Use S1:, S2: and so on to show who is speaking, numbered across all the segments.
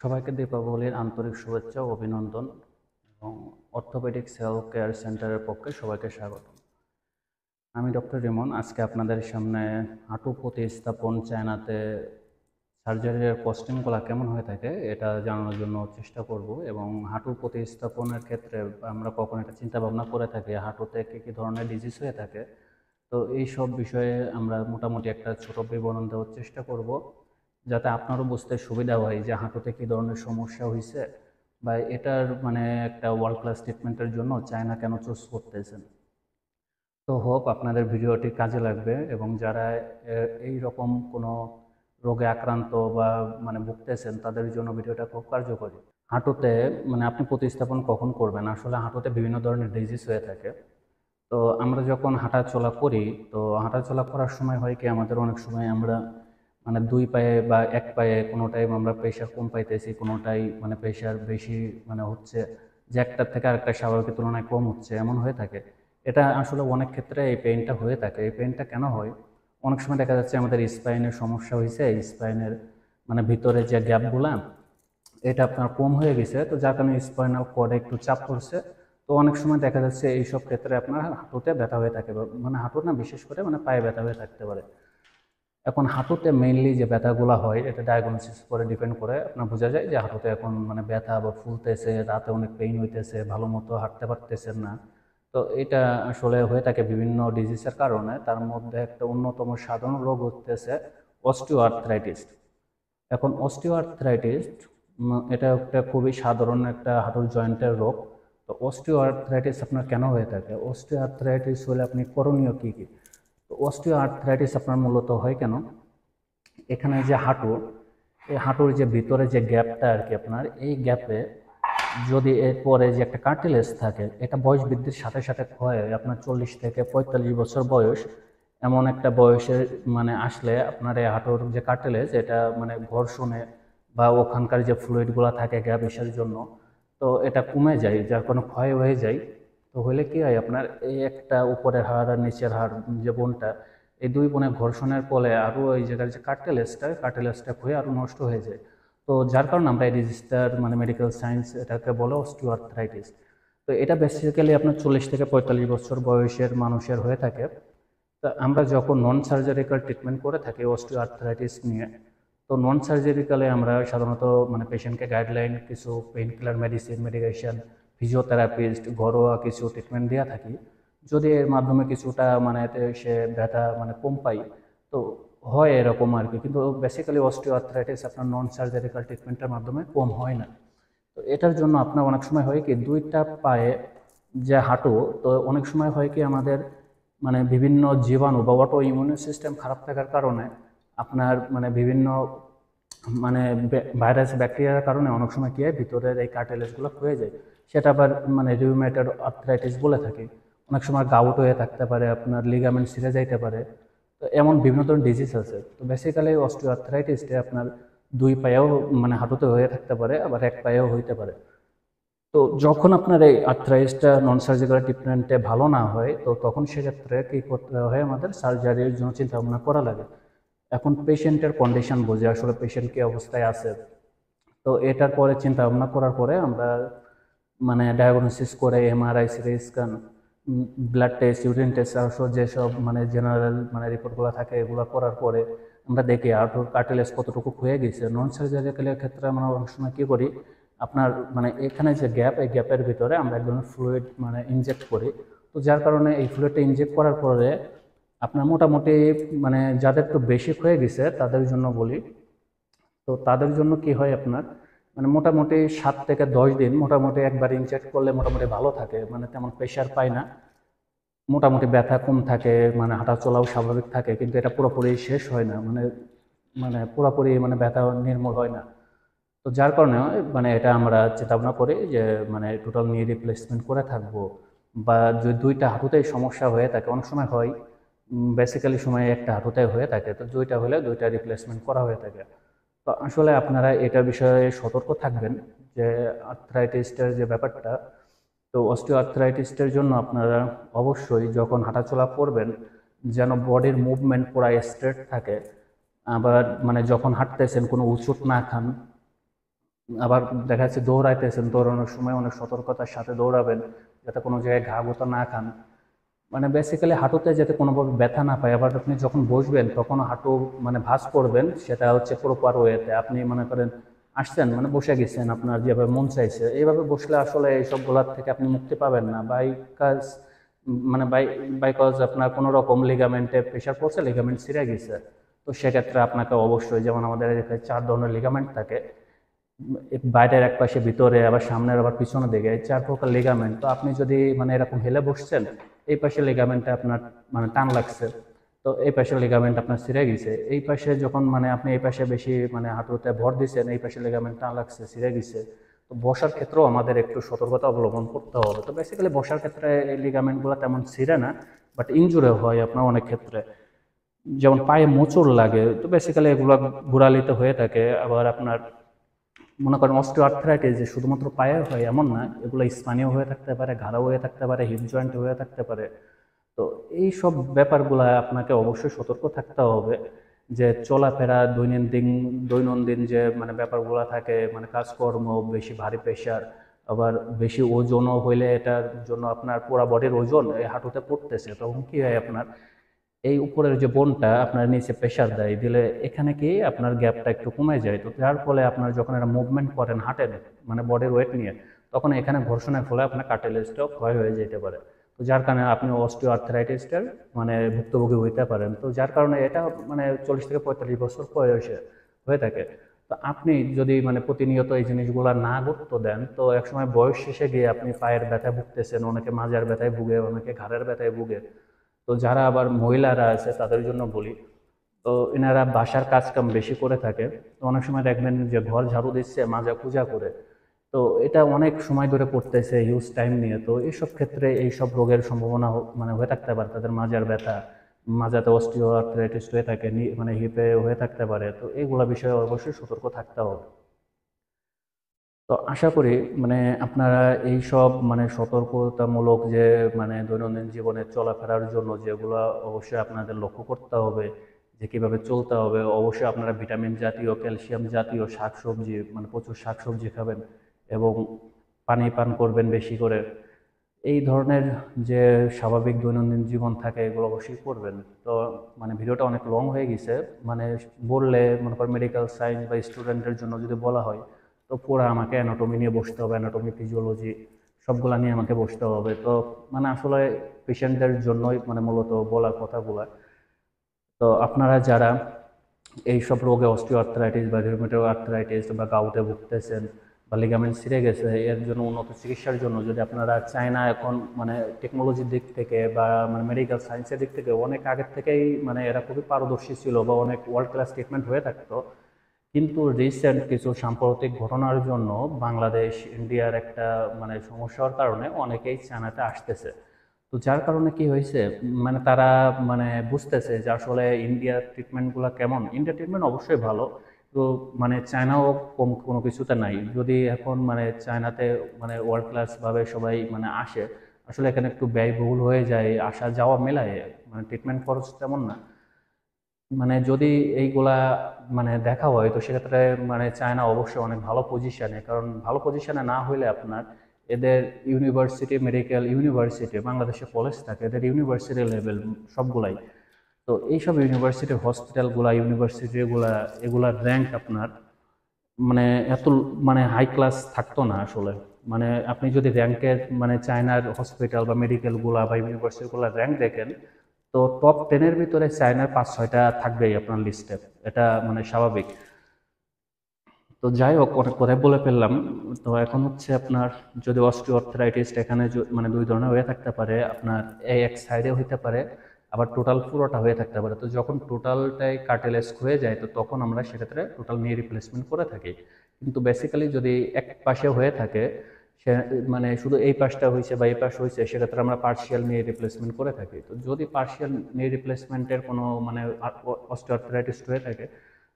S1: সবাইকে দীপাবলির আন্তরিক শুভেচ্ছা ও অভিনন্দন এবং অর্থোপেডিক সেলফ কেয়ার সেন্টারের পক্ষে সবাইকে স্বাগত। আমি ডক্টর রিমন। আজকে আপনাদের সামনে হাঁটু প্রতিস্থাপন চায়নাতে সার্জারির কস্টিংগুলো কেমন হয়ে থাকে এটা জানানোর জন্য চেষ্টা করব। এবং হাঁটু প্রতিস্থাপনের ক্ষেত্রে আমরা কখন এটা চিন্তা ভাবনা করে থাকি, হাঁটুতে কী কী ধরনের ডিজিজ হয়ে থাকে, তো এই সব বিষয়ে আমরা মোটামুটি একটা ছোট বিবরণ দেওয়ার চেষ্টা করব, যাতে আপনারও বুঝতে সুবিধা হয় যে হাঁটুতে কী ধরনের সমস্যা হয়েছে বা এটার একটা ওয়ার্ল্ড ক্লাস ট্রিটমেন্টের জন্য চায়না কেন চুজ করতেছেন। তো হোপ আপনাদের ভিডিওটি কাজে লাগবে এবং যারা এই রকম কোনো রোগে আক্রান্ত বা ভুগতেছেন তাদের জন্য ভিডিওটা খুব কার্যকরী। হাঁটুতে আপনি প্রতিস্থাপন কখন করবেন? আসলে হাঁটুতে বিভিন্ন ধরনের ডিজিজ হয়ে থাকে। তো আমরা যখন হাঁটাচলা করি, তো হাঁটাচলা করার সময় হয় কি, আমাদের অনেক সময় আমরা দুই পায়ে বা এক পায়ে কোনোটাই আমরা প্রেশার কম পাইতেছি, কোনোটাই প্রেশার বেশি হচ্ছে, যে একটার থেকে আরেকটা স্বাভাবিকের তুলনায় কম হচ্ছে, এমন হয়ে থাকে। এটা আসলে অনেক ক্ষেত্রে এই পেইনটা হয়ে থাকে। এই পেইনটা কেন হয়? অনেক সময় দেখা যাচ্ছে আমাদের স্পাইনের সমস্যা হয়েছে, স্পাইনের ভিতরে যে গ্যাপগুলা এটা আপনার কম হয়ে গেছে, তো যার কারণে স্পাইনাল কর্ডে একটু চাপ পড়ছে। তো অনেক সময় দেখা যাচ্ছে এইসব ক্ষেত্রে আপনার হাঁটুতে ব্যথা হয়ে থাকে, হাঁটু না, বিশেষ করে পায়ে ব্যথা হয়ে থাকতে পারে। এখন হাঁটুতে মেইনলি যে ব্যথাগুলো হয় এটা ডায়াগনোসিস করে ডিপেন্ড করে আপনার বোঝা যায় যে হাঁটুতে এখন ব্যথা বা ফুলতেছে, রাতে অনেক পেইন হইতেছে, ভালো মতো হাঁটতে পারতেছেন না। তো এটা আসলে হয়ে থাকে বিভিন্ন ডিজিজের কারণে। তার মধ্যে একটা অন্যতম সাধারণ রোগ হতেছে অস্টিও আর্থ্রাইটিস। এখন অস্টিও আর্থ্রাইটিস এটা একটা খুবই সাধারণ একটা হাঁটুর জয়েন্টের রোগ। তো অস্টিও আর্থ্রাইটিস আপনার কেন হয়ে থাকে? অস্টিও আর্থ্রাইটিস হলে আপনি করণীয় কী কী? তো অস্টিও আর্থ্রাইটিস আপনার মূলত হয় কেন? এখানে যে হাঁটু, এই হাঁটুর যে ভিতরে যে গ্যাপটা আর কি, আপনার এই গ্যাপে যদি এরপরে যে একটা কার্টিলেজ থাকে, এটা বয়স বৃদ্ধির সাথে সাথে ক্ষয় হয়। আপনার 40 থেকে 45 বছর বয়স, এমন একটা বয়সে আসলে আপনার এই হাঁটুর যে কার্টিলেজ এটা ঘর্ষণে বা ওখানকার যে ফ্লুইডগুলো থাকে গ্যাপের জন্য, তো এটা কমে যায়, যার কোনো ক্ষয় হয়ে যায়। তো হলে কি হয়, আপনার এই একটা উপরের হাড় আর নিচের হাড়, যে বোনটা, এই দুই বোনের ঘর্ষণের ফলে আরও এই জায়গার যে কার্টিলেজটা হয়ে আরও নষ্ট হয়ে যায়। তো যার কারণে আমরা এই ডিজিজটার মেডিকেল সায়েন্স এটাকে বলে অস্টিওআর্থ্রাইটিস। তো এটা বেসিক্যালি আপনার 40 থেকে 45 বছর বয়সের মানুষের হয়ে থাকে। তো আমরা যখন নন সার্জারিক্যাল ট্রিটমেন্ট করে থাকি অস্টিওআর্থ্রাইটিস নিয়ে, তো নন সার্জারিক্যালে আমরা সাধারণত পেশেন্টকে গাইডলাইন কিছু pain killer medicine, medication, physiotherapist, ঘরোয়া কিছু ট্রিটমেন্ট দেওয়া থাকি। যদি এর মাধ্যমে কিছুটা সে ব্যথা কম পাই, তো হয় এরকম আর কি। কিন্তু বেসিক্যালি অস্টিওআর্থ্রাইটিস আপনার নন সার্জারিক্যাল ট্রিটমেন্টের মাধ্যমে কম হয় না। তো এটার জন্য আপনার অনেক সময় হয় কি, দুইটা পায়ে যে হাঁটু, তো অনেক সময় হয় কি আমাদের বিভিন্ন জীবাণু বা অটো ইমিউন সিস্টেম খারাপ থাকার কারণে আপনার বিভিন্ন ভাইরাস ব্যাকটেরিয়ার কারণে অনেক সময় কি হয়, ভিতরের এই কার্টিলেজগুলো হয়ে যায়। সেটা আবার রিউমেটয়েড আর্থ্রাইটিস বলে থাকি। অনেক সময় গাউট হয়ে থাকতে পারে, আপনার লিগামেন্ট ছিঁড়ে যাইতে পারে। তো এমন বিভিন্ন ধরনের ডিজিজ আছে। তো বেসিক্যালি অস্টিও আর্থ্রাইটিসটা আপনার দুই পায়েও হাঁটুতে হয়ে থাকতে পারে, আবার এক পায়েও হইতে পারে। তো যখন আপনার এই আর্থ্রাইটিসটা নন সার্জিক্যাল ট্রিটমেন্টে ভালো না হয়, তো তখন সেক্ষেত্রে কী করতে হয়, আমাদের সার্জারির জন্য চিন্তা ভাবনা করা লাগে। এখন পেশেন্টের কন্ডিশন বুঝে আসলে পেশেন্ট কী অবস্থায় আছে, তো এটার পরে চিন্তা ভাবনা করার পরে আমরা ডায়াগনোসিস করে MRI, CT scan, blood test, urine test সহ যেসব জেনারেল রিপোর্টগুলো থাকে, এগুলো করার পরে আমরা দেখি হাঁটুর কার্টিলেজ কতটুকু হয়ে গেছে। নন সার্জারিক্যালের ক্ষেত্রে আমরা অনেক সময় কী করি, আপনার এখানে যে গ্যাপ, এই গ্যাপের ভিতরে আমরা এক ধরনের ফ্লুইড ইনজেক্ট করি। তো যার কারণে এই ফ্লুইডটা ইনজেক্ট করার পরে আপনার মোটামুটি যাদের একটু বেশি হয়ে গেছে তাদের জন্য বলি, তো তাদের জন্য কি হয়, আপনার মোটামুটি 7 থেকে 10 দিন মোটামুটি একবার ইনজেক্ট করলে মোটামুটি ভালো থাকে, তেমন প্রেশার পায় না, মোটামুটি ব্যথা কম থাকে, হাঁটা চলাও স্বাভাবিক থাকে। কিন্তু এটা পুরোপুরি শেষ হয় না, পুরোপুরি ব্যথা নির্মূল হয় না। তো যার কারণে এটা আমরা চিন্তা ভাবনা করি যে টোটাল নিয়ে রিপ্লেসমেন্ট করে থাকবো। বা যদি দুইটা হাঁটুতেই সমস্যা হয়ে থাকে, অনেক সময় হয় বেসিক্যালি সময় একটা হাঁটুতে হয়ে থাকে, তো দুইটা হলে দুইটা রিপ্লেসমেন্ট করা হয়ে থাকে। তো আসলে আপনারা এটা বিষয়ে সতর্ক থাকবেন যে আর্থ্রাইটিসটার যে ব্যাপারটা, তো অস্টিও আর্থ্রাইটিসটার জন্য আপনারা অবশ্যই যখন হাঁটাচলা করবেন যেন বডির মুভমেন্ট পুরো স্ট্রেট থাকে। আবার যখন হাঁটতেছেন কোনো উঁচুট না খান, আবার দেখা যাচ্ছে দৌড়াইতেছেন, দৌড়ানোর সময় অনেক সতর্কতার সাথে দৌড়াবেন যাতে কোনো জায়গায় ঘা গোতা না খান। মানে বেসিক্যালি হাঁটুতে যাতে কোনোভাবে ব্যথা না পায়। আবার আপনি যখন বসবেন তখন হাঁটু মানে ভাঁজ করবেন, সেটা হচ্ছে প্রপার ওয়েতে। আপনি মনে করেন আসছেন মানে বসে গেছেন, আপনার যেভাবে মন চাইছে এইভাবে বসলে আসলে এইসব গোলার থেকে আপনি মুক্তি পাবেন না। কাজ মানে বাইকজ আপনার কোনো রকম লিগামেন্টে প্রেশার পড়ছে, লিগামেন্ট ছিঁড়ে গেছে, তো সেক্ষেত্রে আপনাকে অবশ্যই, যেমন আমাদের এখানে 4 ধরনের লিগামেন্ট থাকে, বাইরের এক পাশে, ভিতরে, আবার সামনের, আবার পিছনের দিকে, এই 4 প্রকার লিগামেন্ট। তো আপনি যদি মানে এরকম হেলে বসছেন, এই পাশে লিগামেন্টে আপনার মানে টান লাগছে, তো এই পাশে লিগামেন্ট আপনার ছিঁড়ে গেছে। এই পাশে যখন মানে আপনি এই পাশে বেশি মানে হাঁটুতে ভর দিচ্ছেন, এই পাশে লিগামেন্ট টান লাগছে, ছিঁড়ে গেছে। তো বসার ক্ষেত্রেও আমাদের একটু সতর্কতা অবলম্বন করতে হবে। তো বেসিক্যালি বসার ক্ষেত্রে এই লিগামেন্টগুলো তেমন ছিঁড়ে না, বাট ইনজুরে হয় আপনার অনেক ক্ষেত্রে। যেমন পায়ে মোচড় লাগে, তো বেসিক্যালি এগুলো গোড়ালিতে হয়ে থাকে। আবার আপনার মনে করেন অস্টিওআর্থ্রাইটিস যে শুধুমাত্র পায়ে হয় এমন না, এগুলো স্পাইনেও হয়ে থাকতে পারে, ঘাড়াও হয়ে থাকতে পারে, হিপ জয়েন্টে হয়ে থাকতে পারে। তো এই সব ব্যাপারগুলো আপনাকে অবশ্যই সতর্ক থাকতে হবে, যে চলাফেরা, দৈনন্দিন দৈনন্দিন যে মানে ব্যাপারগুলো থাকে, মানে কাজকর্ম, বেশি ভারী প্রেশার, আবার বেশি ওজনও হইলে এটার জন্য আপনার পুরা বডির ওজন এই হাঁটুতে পড়তেছে, তখন কি হয় আপনার এই উপরের যে বোনটা আপনার নিচে প্রেশার দেয়, দিলে এখানে কি আপনার গ্যাপটা একটু কমে যায়। তো যার ফলে আপনার যখন একটা মুভমেন্ট করেন, হাঁটেন মানে বডির ওয়েট নিয়ে, তখন এখানে ঘর্ষণের ফলে আপনার কার্টিলেজটাও ক্ষয় হয়ে যেতে পারে। তো যার কারণে আপনি অস্টিও আর্থ্রাইটিসটার মানে ভুক্তভোগী হইতে পারেন। তো যার কারণে এটা মানে 40 থেকে 45 বছর বয়সে হয়ে থাকে। তো আপনি যদি মানে প্রতিনিয়ত এই জিনিসগুলো না গুরুত্ব দেন, তো একসময় বয়স শেষে গিয়ে আপনি পায়ের ব্যথায় ভুগতেছেন, অনেকে মাজার ব্যথায় ভুগে, অনেকে ঘাড়ের ব্যথায় ভুগে। তো যারা আবার মহিলারা আছে তাদের জন্য বলি, তো এনারা বাসার কাজ কাম বেশি করে থাকে, তো অনেক সময় দেখবেন যে ঘর ঝাড়ু দিচ্ছে মাজা পূজা করে, তো এটা অনেক সময় ধরে করতেছে, হিউজ টাইম নিয়ে। তো এইসব ক্ষেত্রে এইসব রোগের সম্ভাবনা মানে হয়ে থাকতে পারে, তাদের মাজার ব্যথা, মাজাতে অস্টিও আর্থ্রাইটিস হয়ে থাকে, মানে হিপে হয়ে থাকতে পারে। তো এইগুলা বিষয়ে অবশ্যই সতর্ক থাকতে হবে। তো আশা করি মানে আপনারা এই সব মানে সতর্কতামূলক যে মানে দৈনন্দিন জীবনে চলাফেরার জন্য যেগুলো অবশ্যই আপনাদের লক্ষ্য করতে হবে, যে কিভাবে চলতে হবে, অবশ্যই আপনারা ভিটামিন জাতীয়, ক্যালসিয়াম জাতীয় শাকসবজি, মানে প্রচুর শাকসবজি খাবেন, এবং পানি পান করবেন বেশি করে। এই ধরনের যে স্বাভাবিক দৈনন্দিন জীবন থাকে এগুলো অবশ্যই করবেন। তো মানে ভিডিওটা অনেক লং হয়ে গেছে, মানে বললে মনে করেন মেডিকেল সায়েন্স বা স্টুডেন্টের জন্য যদি বলা হয়, তো পুরো আমাকে অ্যানাটমি নিয়ে বসতে হবে, অ্যানাটমি, ফিজিওলজি সবগুলা নিয়ে আমাকে বসতে হবে। তো মানে আসলে পেশেন্টদের জন্যই মানে মূলত বলা কথাগুলা। তো আপনারা যারা এইসব রোগে, অস্টিও আর্থ্রাইটিস বা রিউমেটয়েড আর্থ্রাইটিস বা গাউটে ভুগতেছেন, বা লিগামেন্ট ছিঁড়ে গেছে, এর জন্য উন্নত চিকিৎসার জন্য যদি আপনারা চায়না এখন মানে টেকনোলজির দিক থেকে বা মানে মেডিকেল সায়েন্সের দিক থেকে অনেক আগের থেকেই মানে এরা খুবই পারদর্শী ছিল, বা অনেক ওয়ার্ল্ড ক্লাস ট্রিটমেন্ট হয়ে থাকতো। কিন্তু রিসেন্ট কিছু সাম্প্রতিক ঘটনার জন্য বাংলাদেশ, ইন্ডিয়ার একটা মানে সমস্যার কারণে অনেকেই চায়নাতে আসতেছে। তো যার কারণে কি হয়েছে, মানে তারা মানে বুঝতেছে যে আসলে ইন্ডিয়ার ট্রিটমেন্টগুলো কেমন। ইন্ডিয়ার ট্রিটমেন্ট অবশ্যই ভালো, তো মানে চায়নাও কম কোনো কিছুতে নাই। যদি এখন মানে চায়নাতে মানে ওয়ার্ল্ড ক্লাস ভাবে সবাই মানে আসে, আসলে এখানে একটু ব্যয়বহুল হয়ে যায়, আসা যাওয়া মেলায়, মানে ট্রিটমেন্ট খরচ তেমন না। মানে যদি এইগুলা মানে দেখা হয়, তো সেক্ষেত্রে মানে চায়না অবশ্যই অনেক ভালো পজিশনে, কারণ ভালো পজিশনে না হইলে আপনার এদের ইউনিভার্সিটি, মেডিকেল ইউনিভার্সিটি, বাংলাদেশে কলেজ থাকে, এদের ইউনিভার্সিটি লেভেল সবগুলাই। তো এইসব ইউনিভার্সিটি, হসপিটালগুলা, ইউনিভার্সিটিগুলা, এগুলার র্যাঙ্ক আপনার মানে এত মানে হাই ক্লাস থাকতো না আসলে। মানে আপনি যদি র্যাঙ্কের মানে চায়নার হসপিটাল বা মেডিকেলগুলা বা ইউনিভার্সিটিগুলোর র্যাঙ্ক দেখেন, তো টপ 10-এর ভিতরে চায়নার 5-6টা থাকবেই আপনার লিস্টে। এটা মানে স্বাভাবিক। তো যাই হোক, অনেক কথাই বলে ফেললাম। তো এখন হচ্ছে আপনার যদি অস্টিওআর্থ্রাইটিস এখানে মানে 2 ধরনের হয়ে থাকতে পারে, আপনার এই এক সাইডে হইতে পারে, আবার টোটাল পুরোটা হয়ে থাকতে পারে। তো যখন টোটালটাই কার্টিলেজ হয়ে যায়, তো তখন আমরা সেক্ষেত্রে টোটাল নিয়ে রিপ্লেসমেন্ট করে থাকি। কিন্তু বেসিক্যালি যদি এক পাশে হয়ে থাকে, সে মানে শুধু এই পাশটা হয়েছে বা এই পাশ হয়েছে, সেক্ষেত্রে আমরা পার্শিয়াল নিয়ে রিপ্লেসমেন্ট করে থাকি। তো যদি পার্শিয়াল নিয়ে রিপ্লেসমেন্টের কোনো মানে অস্টিওআর্থ্রাইটিস হয়ে থাকে,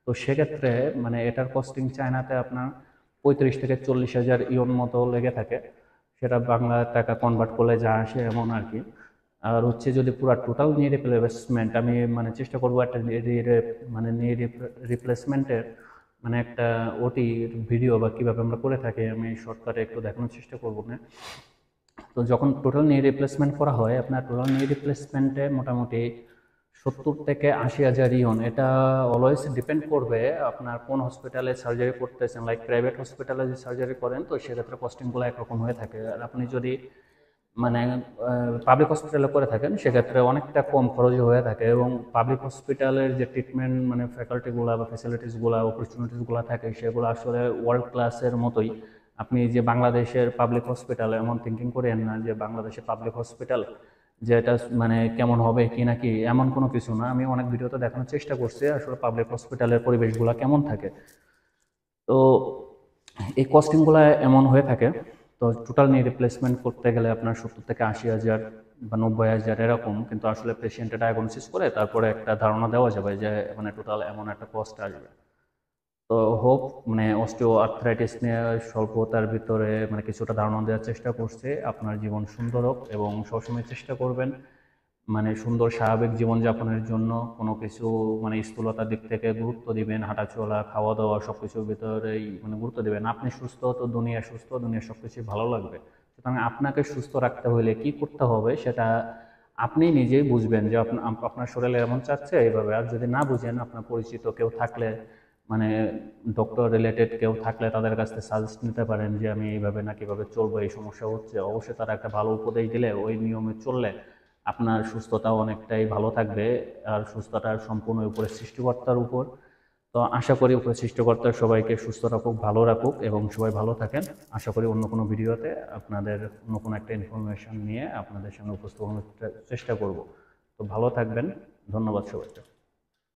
S1: তো সেক্ষেত্রে মানে এটার কস্টিং চায়নাতে আপনার 35 থেকে 40 হাজার ইয়ন মতো লেগে থাকে। সেটা বাংলা টাকা কনভার্ট করলে যা আসে এমন আর কি। আর হচ্ছে যদি পুরো টোটাল নিয়ে রিপ্লেসমেন্ট, আমি মানে চেষ্টা করবো একটা মানে নিয়ে রিপ্লেসমেন্টের মানে একটা ওটি ভিডিও বা কীভাবে আমরা করে থাকি আমি শর্টকাটে একটু দেখানোর চেষ্টা করবো না। তো যখন টোটাল নি রিপ্লেসমেন্ট করা হয়, আপনার টোটাল নি রিপ্লেসমেন্টে মোটামুটি 70 থেকে 80 হাজার ইয়ন। এটা অলওয়েজ ডিপেন্ড করবে আপনার কোন হসপিটালে সার্জারি করতেছেন। লাইক প্রাইভেট হসপিটালে যদি সার্জারি করেন তো সেক্ষেত্রে কস্টিংগুলো একরকম হয়ে থাকে। আর আপনি যদি মানে পাবলিক হসপিটালে করে থাকেন সেক্ষেত্রে অনেকটা কম খরচে হয়ে থাকে। এবং পাবলিক হসপিটালের যে ট্রিটমেন্ট মানে ফ্যাকাল্টিগুলো বা ফ্যাসিলিটিসগুলো অপরচুনিটিসগুলো থাকে সেগুলো আসলে ওয়ার্ল্ড ক্লাসের মতোই। আপনি যে বাংলাদেশের পাবলিক হসপিটাল এমন থিঙ্কিং করেন না যে বাংলাদেশের পাবলিক হসপিটাল যে এটা মানে কেমন হবে কি নাকি, এমন কোনো কিছু না। আমি অনেক ভিডিওতে দেখানোর চেষ্টা করছি আসলে পাবলিক হসপিটালের পরিবেশগুলো কেমন থাকে। তো এই কস্টিংগুলো এমন হয়ে থাকে। তো টোটাল নি রিপ্লেসমেন্ট করতে গেলে আপনার 70 থেকে 80 হাজার বা 90 হাজার এরকম, কিন্তু আসলে পেশেন্টের ডায়াগনোসিস করে তারপরে একটা ধারণা দেওয়া যাবে যে মানে টোটাল এমন একটা কস্ট আসবে। তো হোপ মানে অস্টিও আর্থ্রাইটিস নিয়ে স্বল্পতার ভিতরে মানে কিছুটা ধারণা দেওয়ার চেষ্টা করছে। আপনার জীবন সুন্দর হোক এবং সবসময় চেষ্টা করবেন মানে সুন্দর স্বাভাবিক জীবনযাপনের জন্য। কোনো কিছু মানে স্থূলতার দিক থেকে গুরুত্ব দিবেন, হাঁটাচলা খাওয়া দাওয়া সব কিছুর ভিতরেই মানে গুরুত্ব দিবেন। আপনি সুস্থ তো দুনিয়া সুস্থ, দুনিয়া সব কিছুই ভালো লাগবে। সুতরাং আপনাকে সুস্থ রাখতে হলে কি করতে হবে সেটা আপনি নিজেই বুঝবেন যে আপনার শরীরে এমন চাচ্ছে এইভাবে। আর যদি না বুঝেন, আপনার পরিচিত কেউ থাকলে মানে ডক্টর রিলেটেড কেউ থাকলে তাদের কাছ থেকে সাজেস্ট নিতে পারেন যে আমি এইভাবে না কিভাবে চলবো, এই সমস্যা হচ্ছে। অবশ্যই তারা একটা ভালো উপদেশ দিলে ওই নিয়মে চললে আপনার সুস্থতা অনেকটাই ভালো থাকবে। আর সুস্থতার সম্পূর্ণ উপরে সৃষ্টিকর্তার উপর। তো আশা করি উপরে সৃষ্টিকর্তা সবাইকে সুস্থ রাখুক, ভালো রাখুক এবং সবাই ভালো থাকেন। আশা করি অন্য কোনো ভিডিওতে আপনাদের অন্য কোনো একটা ইনফরমেশন নিয়ে আপনাদের সামনে উপস্থাপনের চেষ্টা করব। তো ভালো থাকবেন। ধন্যবাদ সবাইকে।